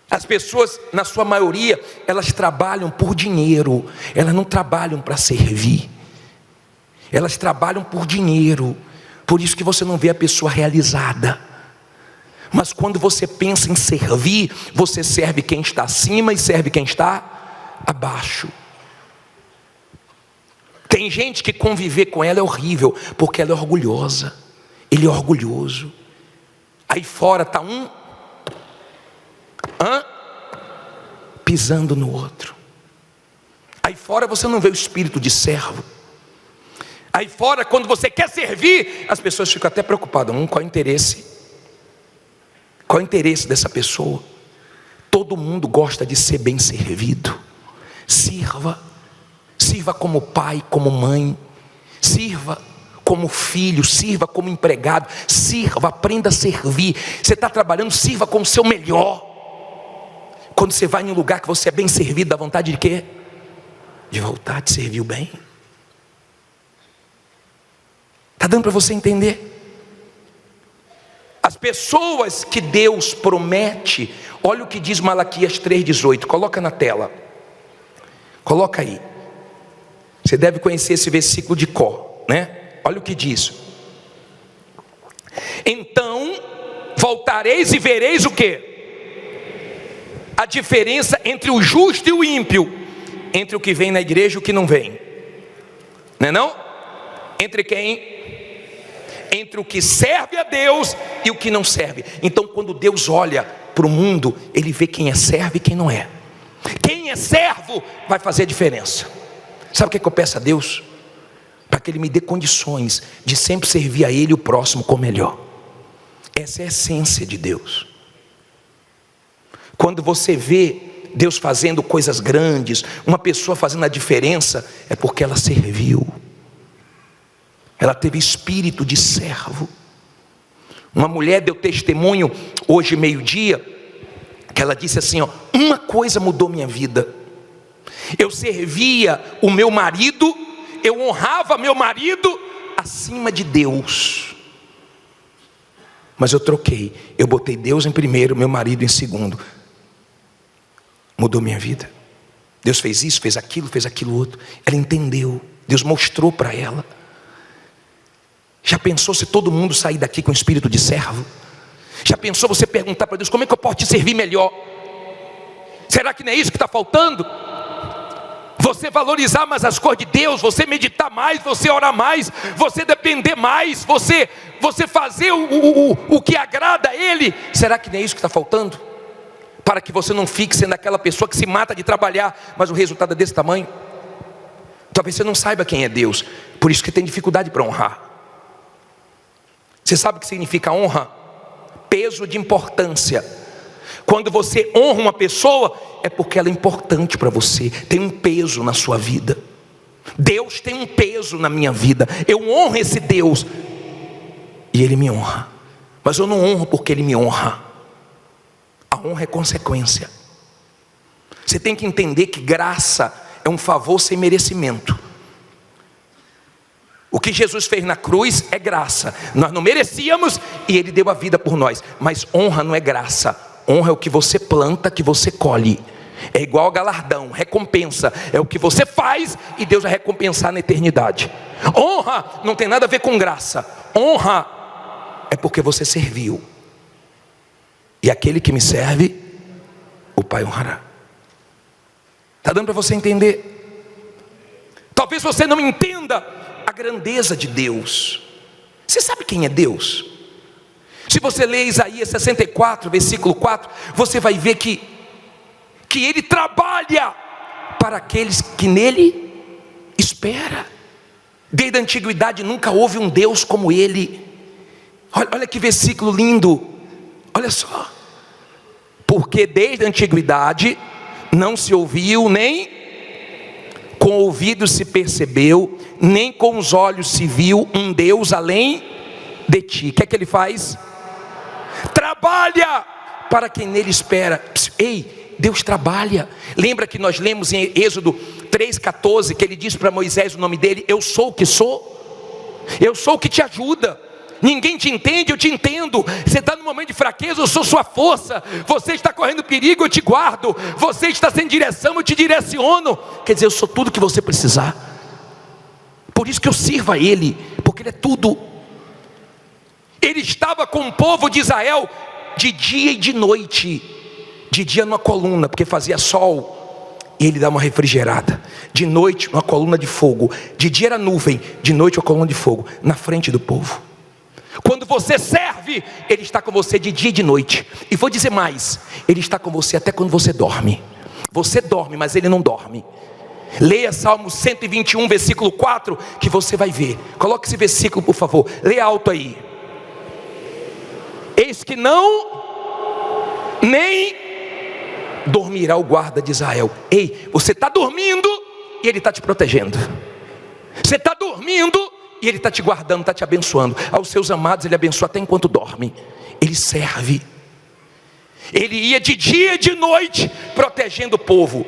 [SPEAKER 1] As pessoas, na sua maioria, elas trabalham por dinheiro. Elas não trabalham para servir. Elas trabalham por dinheiro. Por isso que você não vê a pessoa realizada. Mas quando você pensa em servir, você serve quem está acima e serve quem está abaixo. Tem gente que conviver com ela é horrível, porque ela é orgulhosa. Ele é orgulhoso. Aí fora está pisando no outro. Aí fora você não vê o espírito de servo. Aí fora, quando você quer servir, as pessoas ficam até preocupadas. Qual é o interesse? Qual é o interesse dessa pessoa? Todo mundo gosta de ser bem servido. Sirva como pai, como mãe. Sirva como filho, sirva como empregado. Sirva, aprenda a servir. Você está trabalhando, sirva com o seu melhor. Quando você vai em um lugar que você é bem servido, dá vontade de quê? De voltar, de servir o bem. Está dando para você entender? As pessoas que Deus promete, olha o que diz Malaquias 3,18, coloca na tela. Coloca aí. Você deve conhecer esse versículo de cor, né? Olha o que diz. Então voltareis e vereis o quê? A diferença entre o justo e o ímpio, entre o que vem na igreja e o que não vem, não é não? Entre quem? Entre o que serve a Deus e o que não serve. Então quando Deus olha para o mundo, Ele vê quem é servo e quem não é. Quem é servo vai fazer a diferença. Sabe o que eu peço a Deus? Para que Ele me dê condições de sempre servir a Ele e o próximo com o melhor. Essa é a essência de Deus. Quando você vê Deus fazendo coisas grandes, uma pessoa fazendo a diferença, é porque ela serviu. Ela teve espírito de servo. Uma mulher deu testemunho hoje meio-dia, que ela disse assim, ó: uma coisa mudou minha vida. Eu servia o meu marido, eu honrava meu marido acima de Deus. Mas eu troquei, eu botei Deus em primeiro, meu marido em segundo. Mudou minha vida. Deus fez isso, fez aquilo outro. Ela entendeu, Deus mostrou para ela. Já pensou se todo mundo sair daqui com espírito de servo? Já pensou você perguntar para Deus, como é que eu posso te servir melhor? Será que não é isso que está faltando? Você valorizar mais as coisas de Deus, você meditar mais, você orar mais, você depender mais, você fazer o que agrada a Ele. Será que não é isso que está faltando? Para que você não fique sendo aquela pessoa que se mata de trabalhar, mas o resultado é desse tamanho. Talvez você não saiba quem é Deus, por isso que tem dificuldade para honrar. Você sabe o que significa honra? Peso de importância. Quando você honra uma pessoa, é porque ela é importante para você, tem um peso na sua vida. Deus tem um peso na minha vida. Eu honro esse Deus e Ele me honra. Mas eu não honro porque Ele me honra. A honra é consequência. Você tem que entender que graça é um favor sem merecimento. O que Jesus fez na cruz é graça. Nós não merecíamos e Ele deu a vida por nós. Mas honra não é graça. Honra é o que você planta, que você colhe. É igual a galardão, recompensa. É o que você faz e Deus vai recompensar na eternidade. Honra não tem nada a ver com graça. Honra é porque você serviu. E aquele que me serve, o Pai honrará. Está dando para você entender? Talvez você não entenda a grandeza de Deus. Você sabe quem é Deus? Se você ler Isaías 64, versículo 4, você vai ver que Ele trabalha para aqueles que nele espera. Desde a antiguidade nunca houve um Deus como Ele. Olha que versículo lindo. Olha só. Porque desde a antiguidade não se ouviu, nem com o ouvido se percebeu, nem com os olhos se viu um Deus além de ti. O que é que Ele faz? Trabalha para quem nele espera. Ei, Deus trabalha. Lembra que nós lemos em Êxodo 3,14 que Ele diz para Moisés o nome dele: eu sou o que sou, eu sou o que te ajuda. Ninguém te entende, eu te entendo. Você está num momento de fraqueza, eu sou sua força. Você está correndo perigo, eu te guardo. Você está sem direção, eu te direciono. Quer dizer, eu sou tudo que você precisar. Por isso que eu sirvo a Ele, porque Ele é tudo. Ele estava com o povo de Israel de dia e de noite. De dia numa coluna, porque fazia sol, e Ele dá uma refrigerada. De noite uma coluna de fogo. De dia era nuvem, de noite uma coluna de fogo, na frente do povo. Quando você serve, Ele está com você de dia e de noite. E vou dizer mais, Ele está com você até quando você dorme. Você dorme, mas Ele não dorme. Leia Salmo 121, versículo 4, que você vai ver. Coloque esse versículo, por favor. Leia alto aí. Eis que não, nem dormirá o guarda de Israel. Ei, você está dormindo e Ele está te protegendo. Você está dormindo e Ele está te guardando, está te abençoando. Aos seus amados Ele abençoa até enquanto dorme. Ele serve. Ele ia de dia e de noite protegendo o povo.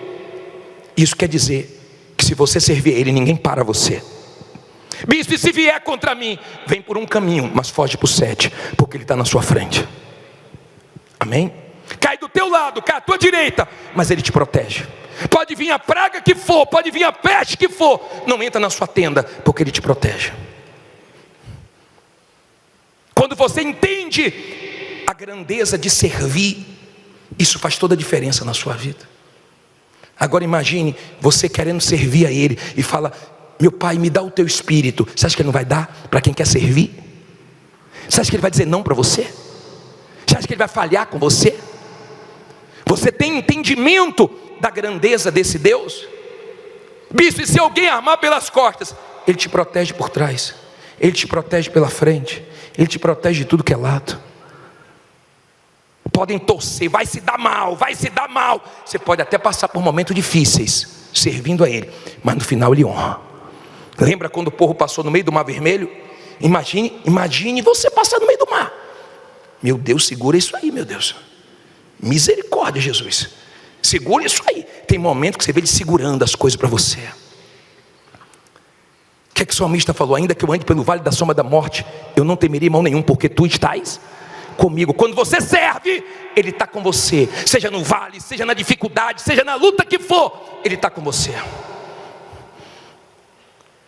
[SPEAKER 1] Isso quer dizer que se você servir a Ele, ninguém para você. Bispo, e se vier contra mim, vem por um caminho, mas foge por 7, porque Ele está na sua frente. Amém? Cai do teu lado, cai à tua direita, mas Ele te protege. Pode vir a praga que for, pode vir a peste que for, não entra na sua tenda, porque Ele te protege. Quando você entende a grandeza de servir, isso faz toda a diferença na sua vida. Agora imagine você querendo servir a Ele e fala: meu Pai, me dá o teu espírito. Você acha que Ele não vai dar para quem quer servir? Você acha que Ele vai dizer não para você? Você acha que Ele vai falhar com você? Você tem entendimento da grandeza desse Deus? Bispo, e se alguém armar pelas costas? Ele te protege por trás, Ele te protege pela frente, Ele te protege de tudo que é lado. Podem torcer, vai se dar mal, vai se dar mal. Você pode até passar por momentos difíceis servindo a Ele, mas no final Ele honra. Lembra quando o povo passou no meio do Mar Vermelho? Imagine você passar no meio do mar. Meu Deus, segura isso aí, meu Deus. Misericórdia, Jesus. Segura isso aí. Tem momento que você vê Ele segurando as coisas para você. O que é que o salmista falou? Ainda que eu ande pelo vale da sombra da morte, eu não temerei mal nenhum, porque Tu estás comigo. Quando você serve, Ele está com você. Seja no vale, seja na dificuldade, seja na luta que for, Ele está com você.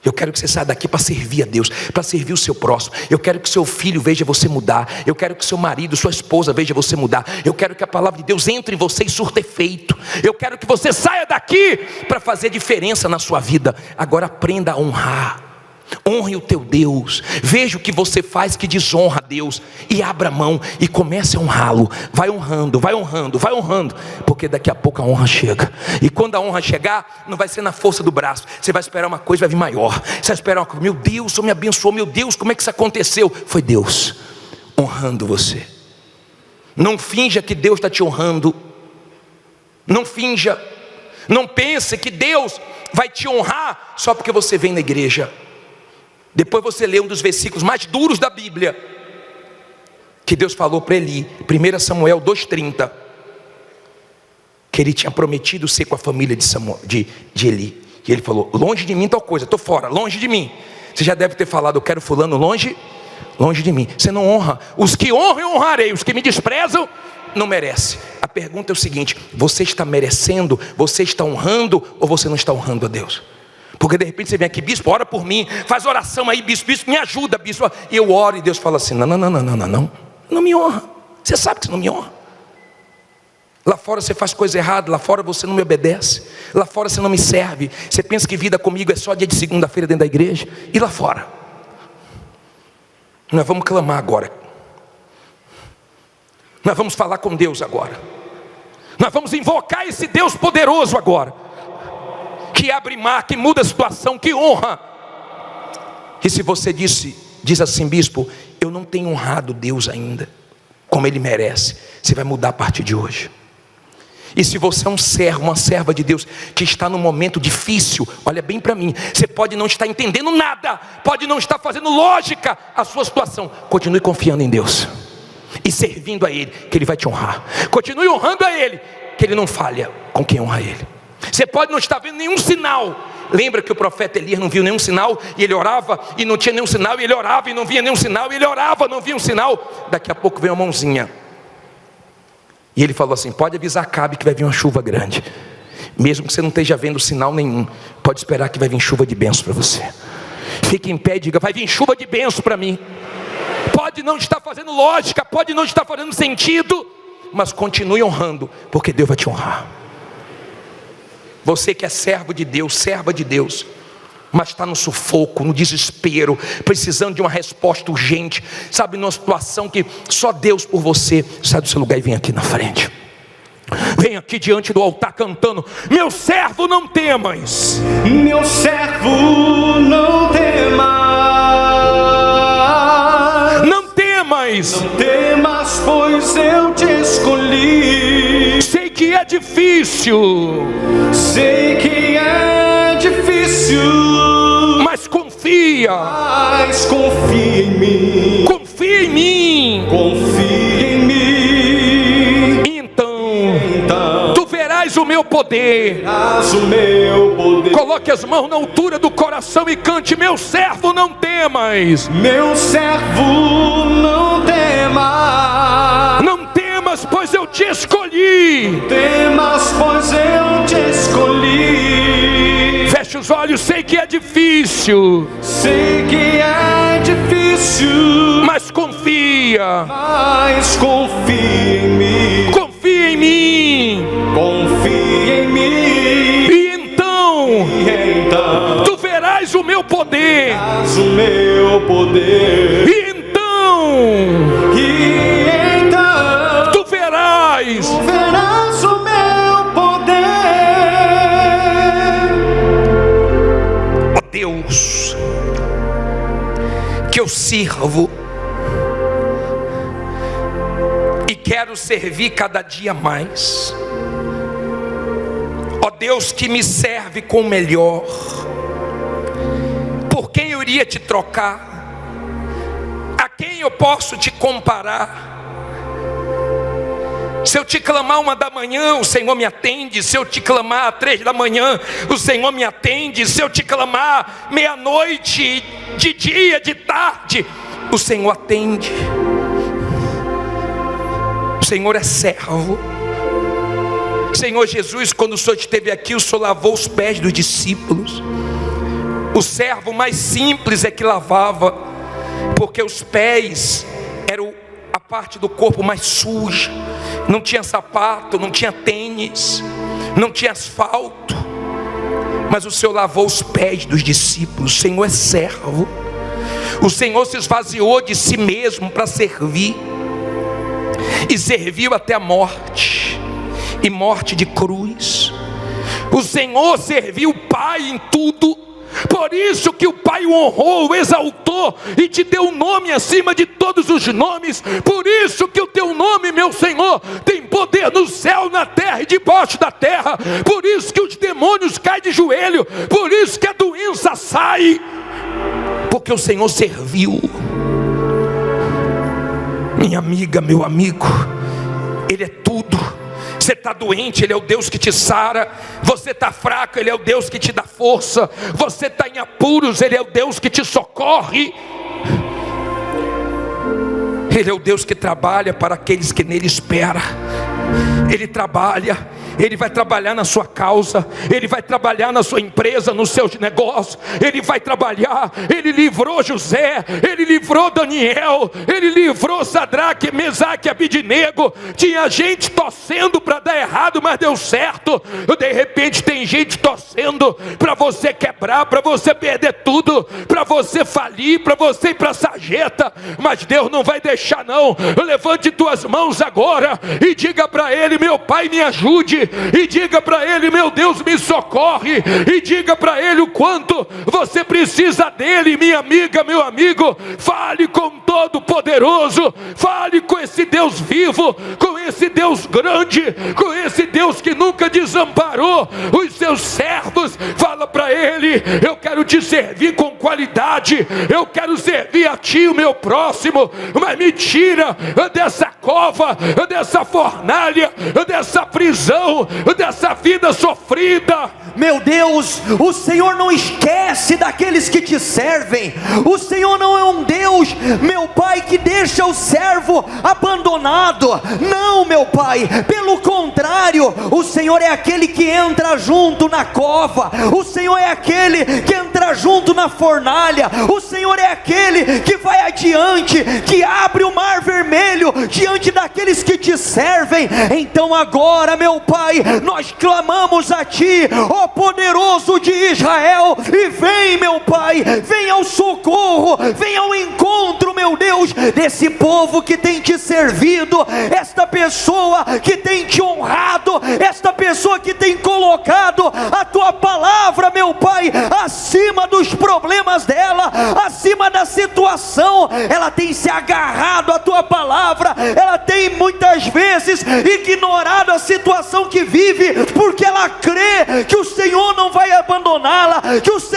[SPEAKER 1] Eu quero que você saia daqui para servir a Deus, para servir o seu próximo. Eu quero que seu filho veja você mudar. Eu quero que seu marido, sua esposa veja você mudar. Eu quero que a palavra de Deus entre em você e surta efeito. Eu quero que você saia daqui para fazer diferença na sua vida. Agora aprenda a honrar. Honre o teu Deus. Veja o que você faz que desonra a Deus e abra a mão e comece a honrá-lo. Vai honrando, vai honrando, vai honrando, porque daqui a pouco a honra chega. E quando a honra chegar, não vai ser na força do braço. Você vai esperar uma coisa, vai vir maior. Você vai esperar uma coisa, meu Deus, o Senhor me abençoou. Meu Deus, como é que isso aconteceu? Foi Deus honrando você. Não finja que Deus está te honrando. Não finja. Não pense que Deus vai te honrar só porque você vem na igreja. Depois você lê um dos versículos mais duros da Bíblia, que Deus falou para Eli, 1 Samuel 2,30, que ele tinha prometido ser com a família de Eli. E ele falou, longe de mim tal coisa, estou fora, longe de mim. Você já deve ter falado, eu quero fulano longe de mim. Você não honra. Os que honram, eu honrarei. Os que me desprezam, não merece. A pergunta é o seguinte, você está merecendo, você está honrando, ou você não está honrando a Deus? Porque de repente você vem aqui, bispo, ora por mim, faz oração aí, bispo, me ajuda, bispo. E eu oro e Deus fala assim, não me honra. Você sabe que você não me honra. Lá fora você faz coisa errada, lá fora você não me obedece, lá fora você não me serve. Você pensa que vida comigo é só dia de segunda-feira dentro da igreja, e lá fora? Nós vamos clamar agora. Nós vamos falar com Deus agora. Nós vamos invocar esse Deus poderoso agora, que abre mar, que muda a situação, que honra. E se você diz assim, bispo, eu não tenho honrado Deus ainda como Ele merece, você vai mudar a partir de hoje. E se você é um servo, uma serva de Deus, que está num momento difícil, olha bem para mim, você pode não estar entendendo nada, pode não estar fazendo lógica a sua situação, continue confiando em Deus e servindo a Ele, que Ele vai te honrar. Continue honrando a Ele, que Ele não falha com quem honra Ele. Você pode não estar vendo nenhum sinal. Lembra que o profeta Elias não viu nenhum sinal, e ele orava e não tinha nenhum sinal, e ele orava e não via nenhum sinal, e ele orava, não via um sinal. Daqui a pouco veio uma mãozinha, e ele falou assim, pode avisar Acabe que vai vir uma chuva grande. Mesmo que você não esteja vendo sinal nenhum, pode esperar que vai vir chuva de bênção para você. Fique em pé e diga, vai vir chuva de bênção para mim. Pode não estar fazendo lógica, pode não estar fazendo sentido, mas continue honrando, porque Deus vai te honrar. Você que é servo de Deus, serva de Deus, mas está no sufoco, no desespero, precisando de uma resposta urgente, sabe, numa situação que só Deus por você, sai do seu lugar e vem aqui na frente. Vem aqui diante do altar cantando, meu servo não temas.
[SPEAKER 2] Meu servo não temas.
[SPEAKER 1] Não temas.
[SPEAKER 2] Não temas, pois eu te escolhi.
[SPEAKER 1] Sei que é difícil.
[SPEAKER 2] Sei que é difícil.
[SPEAKER 1] Mas confia.
[SPEAKER 2] Mas confia em mim.
[SPEAKER 1] Confia em mim.
[SPEAKER 2] Confia em mim.
[SPEAKER 1] Então tu verás o meu poder.
[SPEAKER 2] Verás o meu poder.
[SPEAKER 1] Coloque as mãos na altura do coração e cante, meu servo não temas.
[SPEAKER 2] Meu servo não temas.
[SPEAKER 1] Não temas, pois eu te escolhi.
[SPEAKER 2] Temas, pois eu te escolhi.
[SPEAKER 1] Feche os olhos, sei que é difícil.
[SPEAKER 2] Sei que é difícil.
[SPEAKER 1] Mas confia.
[SPEAKER 2] Mas confia em mim.
[SPEAKER 1] Confia em mim.
[SPEAKER 2] Confia em mim.
[SPEAKER 1] E então
[SPEAKER 2] Tu
[SPEAKER 1] verás o meu poder.
[SPEAKER 2] verás o meu poder.
[SPEAKER 1] E então tu verás.
[SPEAKER 2] Tu verás o meu poder.
[SPEAKER 1] Ó Deus, que eu sirvo e quero servir cada dia mais. Ó Deus, que me serve com o melhor. Por quem eu iria te trocar? A quem eu posso te comparar? Se eu te clamar 1h, o Senhor me atende. Se eu te clamar 3h, o Senhor me atende. Se eu te clamar meia-noite, de dia, de tarde, o Senhor atende. Senhor é servo. Senhor Jesus, quando o Senhor esteve aqui, o Senhor lavou os pés dos discípulos. O servo mais simples é que lavava, porque os pés eram a parte do corpo mais suja. Não tinha sapato, não tinha tênis, não tinha asfalto. Mas o Senhor lavou os pés dos discípulos. O Senhor é servo. O Senhor se esvaziou de si mesmo para servir, e serviu até a morte, e morte de cruz. O Senhor serviu o Pai em tudo. Por isso que o Pai o honrou, o exaltou e te deu um nome acima de todos os nomes. Por isso que o teu nome, meu Senhor, tem poder no céu, na terra e debaixo da terra. Por isso que os demônios caem de joelho. Por isso que a doença sai, porque o Senhor serviu. Minha amiga, meu amigo, Ele é tudo. Você está doente, Ele é o Deus que te sara. Você está fraco, Ele é o Deus que te dá força. Você está em apuros, Ele é o Deus que te socorre. Ele é o Deus que trabalha para aqueles que nele esperam. Ele trabalha, Ele vai trabalhar na sua causa, Ele vai trabalhar na sua empresa, nos seus negócios. Ele vai trabalhar. Ele livrou José, Ele livrou Daniel, Ele livrou Sadraque, Mesaque e Abidnego. Tinha gente torcendo para dar errado, mas deu certo. De repente tem gente torcendo para você quebrar, para você perder tudo, para você falir, para você ir para a sarjeta. Mas Deus não vai deixar não. Levante tuas mãos agora e diga para Ele: meu Pai, me ajude. E diga para Ele: meu Deus, me socorre. E diga para Ele o quanto você precisa dEle. Minha amiga, meu amigo, fale com o Todo-Poderoso. Fale com esse Deus vivo, com esse Deus grande, com esse Deus que nunca desamparou os seus servos. Fala para Ele: eu quero te servir com qualidade. Eu quero servir a Ti, o meu próximo. Mas me tira dessa cova, dessa fornalha, dessa prisão, dessa vida sofrida.
[SPEAKER 3] Meu Deus, o Senhor não esquece daqueles que te servem. O Senhor não é um Deus, meu Pai, que deixa o servo abandonado. Não, meu Pai, pelo contrário, o Senhor é aquele que entra junto na cova. O Senhor é aquele que entra junto na fornalha. O Senhor é aquele que vai adiante, que abre o mar vermelho diante daqueles que te servem. Então agora, meu Pai, nós clamamos a Ti, ó poderoso de Israel, e vem, meu Pai, vem ao socorro, vem ao encontro, meu Deus, desse povo que tem te servido, esta pessoa que tem te honrado, esta pessoa que tem colocado a Tua palavra, meu Pai, acima dos problemas dela, acima da situação. Ela tem se agarrado à Tua palavra, ela tem muitas vezes ignorado a situação que vive, porque ela crê que o Senhor não vai abandoná-la, que o Senhor